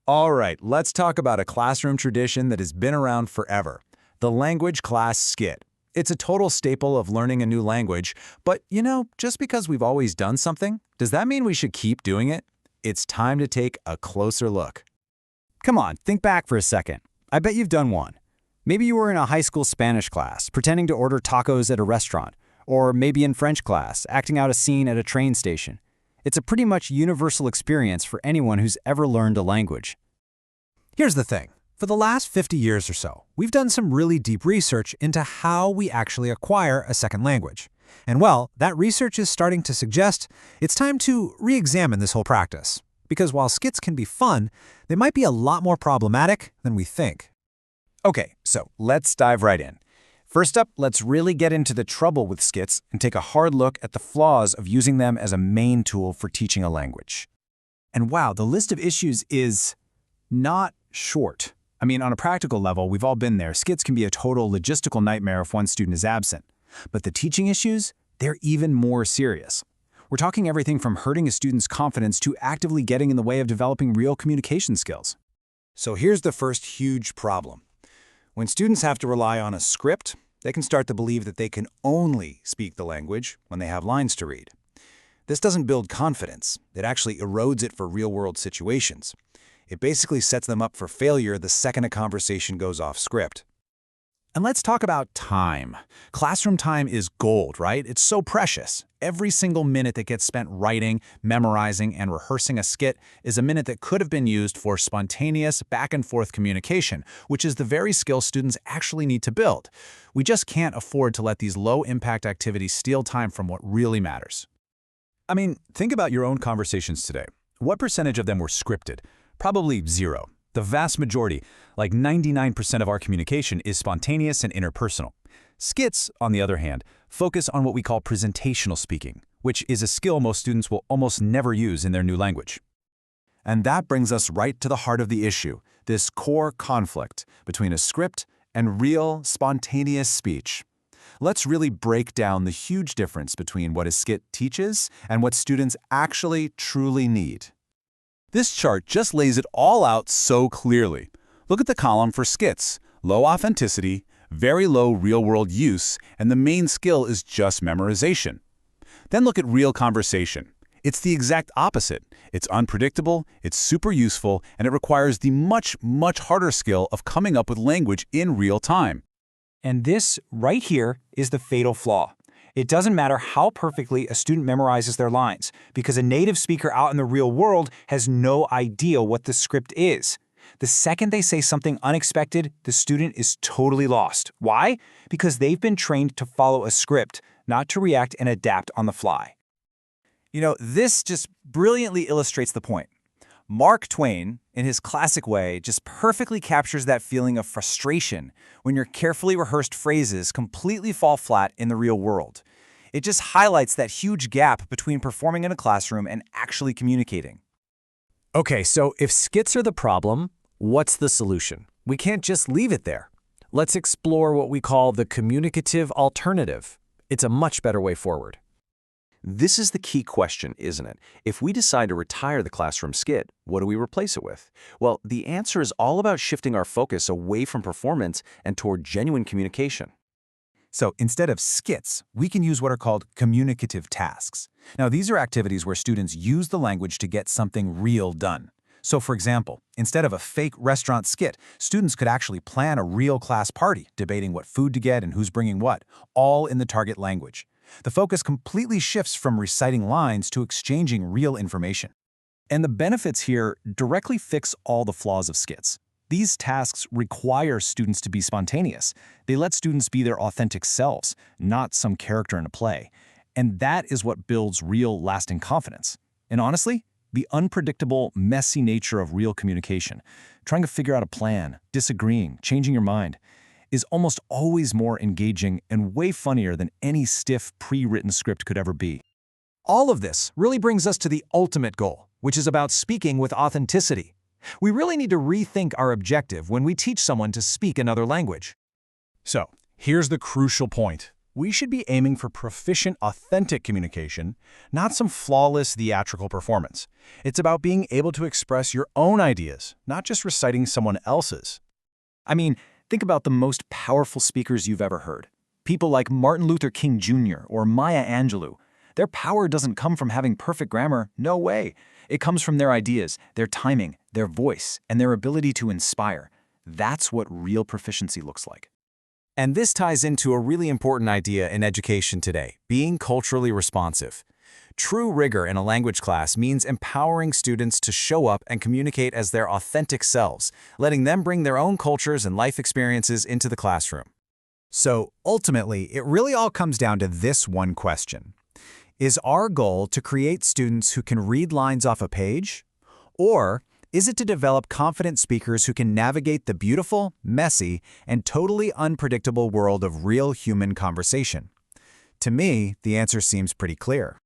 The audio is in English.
All right, let's talk about a classroom tradition that has been around forever, the language class skit. It's a total staple of learning a new language, but just because we've always done something, does that mean we should keep doing it? It's time to take a closer look. Come on, think back for a second. I bet you've done one. Maybe you were in a high school Spanish class, pretending to order tacos at a restaurant, or maybe in French class, acting out a scene at a train station. It's a pretty much universal experience for anyone who's ever learned a language. Here's the thing. For the last 50 years or so, we've done some really deep research into how we actually acquire a second language. And well, that research is starting to suggest it's time to re-examine this whole practice. Because while skits can be fun, they might be a lot more problematic than we think. Okay, so let's dive right in. First up, let's really get into the trouble with skits and take a hard look at the flaws of using them as a main tool for teaching a language. And wow, the list of issues is not short. I mean, on a practical level, we've all been there. Skits can be a total logistical nightmare if one student is absent. But the teaching issues, they're even more serious. We're talking everything from hurting a student's confidence to actively getting in the way of developing real communication skills. So here's the first huge problem. When students have to rely on a script, they can start to believe that they can only speak the language when they have lines to read. This doesn't build confidence. It actually erodes it for real-world situations. It basically sets them up for failure the second a conversation goes off script. And let's talk about time. Classroom time is gold, right? It's so precious. Every single minute that gets spent writing, memorizing, and rehearsing a skit is a minute that could have been used for spontaneous back-and-forth communication, which is the very skill students actually need to build. We just can't afford to let these low-impact activities steal time from what really matters. I mean, think about your own conversations today. What percentage of them were scripted? Probably zero. The vast majority, like 99% of our communication, is spontaneous and interpersonal. Skits, on the other hand, focus on what we call presentational speaking, which is a skill most students will almost never use in their new language. And that brings us right to the heart of the issue, this core conflict between a script and real, spontaneous speech. Let's really break down the huge difference between what a skit teaches and what students actually truly need. This chart just lays it all out so clearly. Look at the column for skits. Low authenticity, very low real-world use, and the main skill is just memorization. Then look at real conversation. It's the exact opposite. It's unpredictable, it's super useful, and it requires the much, much harder skill of coming up with language in real time. And this right here is the fatal flaw. It doesn't matter how perfectly a student memorizes their lines, because a native speaker out in the real world has no idea what the script is. The second they say something unexpected, the student is totally lost. Why? Because they've been trained to follow a script, not to react and adapt on the fly. This just brilliantly illustrates the point. Mark Twain, in his classic way, just perfectly captures that feeling of frustration when your carefully rehearsed phrases completely fall flat in the real world. It just highlights that huge gap between performing in a classroom and actually communicating. Okay, so if skits are the problem, what's the solution? We can't just leave it there. Let's explore what we call the communicative alternative. It's a much better way forward. This is the key question, isn't it? If we decide to retire the classroom skit, what do we replace it with? Well, the answer is all about shifting our focus away from performance and toward genuine communication. So instead of skits, we can use what are called communicative tasks. Now, these are activities where students use the language to get something real done. So for example, instead of a fake restaurant skit, students could actually plan a real class party, debating what food to get and who's bringing what, all in the target language. The focus completely shifts from reciting lines to exchanging real information. And the benefits here directly fix all the flaws of skits. These tasks require students to be spontaneous. They let students be their authentic selves, not some character in a play. And that is what builds real, lasting confidence. And honestly, the unpredictable, messy nature of real communication, trying to figure out a plan, disagreeing, changing your mind, is almost always more engaging and way funnier than any stiff, pre-written script could ever be. All of this really brings us to the ultimate goal, which is about speaking with authenticity. We really need to rethink our objective when we teach someone to speak another language. So, here's the crucial point. We should be aiming for proficient, authentic communication, not some flawless theatrical performance. It's about being able to express your own ideas, not just reciting someone else's. I mean, think about the most powerful speakers you've ever heard. People like Martin Luther King Jr. or Maya Angelou. Their power doesn't come from having perfect grammar, no way. It comes from their ideas, their timing, their voice, and their ability to inspire. That's what real proficiency looks like. And this ties into a really important idea in education today, being culturally responsive. True rigor in a language class means empowering students to show up and communicate as their authentic selves, letting them bring their own cultures and life experiences into the classroom. So ultimately, it really all comes down to this one question. Is our goal to create students who can read lines off a page? Or is it to develop confident speakers who can navigate the beautiful, messy, and totally unpredictable world of real human conversation? To me, the answer seems pretty clear.